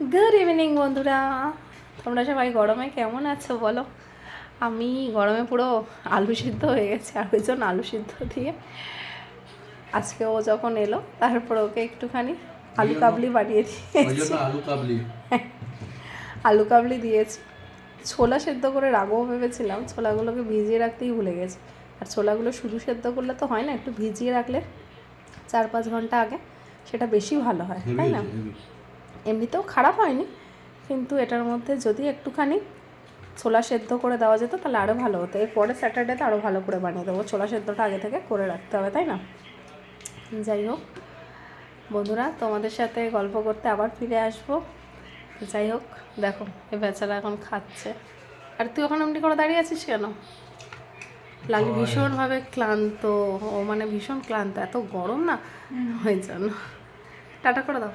Good evening বন্ধুরা, তোমরা সবাই গরমে কেমন আছো বলো? আমি গরমে পুরো আলু সিদ্ধ হয়ে গেছে, আর ওই জন্য আলু সিদ্ধ দিয়ে আজকে ও যখন এলো তারপর ওকে একটুখানি আলু কাবলি বানিয়ে দিয়েছি। আলু কাবলি দিয়েছি। ছোলা সেদ্ধ করে রাখবো ভেবেছিলাম, ছোলাগুলোকে ভিজিয়ে রাখতেই ভুলে গেছি। আর ছোলাগুলো শুধু সেদ্ধ করলে তো হয় না, একটু ভিজিয়ে রাখলে 4-5 ঘন্টা আগে সেটা বেশি ভালো হয়, তাই না? এমনিতেও খারাপ হয়নি, কিন্তু এটার মধ্যে যদি একটুখানি ছোলা সেদ্ধ করে দেওয়া যেত তাহলে আরও ভালো হতো। এর পরে স্যাটারডেতে আরও ভালো করে বানিয়ে দেবো। ছোলা সেদ্ধটা আগে থেকে করে রাখতে হবে, তাই না? যাই হোক বন্ধুরা, তোমাদের সাথে গল্প করতে আবার ফিরে আসবো। যাই হোক, দেখো এই বেচারা এখন খাচ্ছে, আর তুই ওখানে এমনি করে দাঁড়িয়ে আছিস কেন? লালি ভীষণভাবে ক্লান্ত, ও মানে ভীষণ ক্লান্ত, এত গরম না, ওই জন্য। টাটা করে দাও।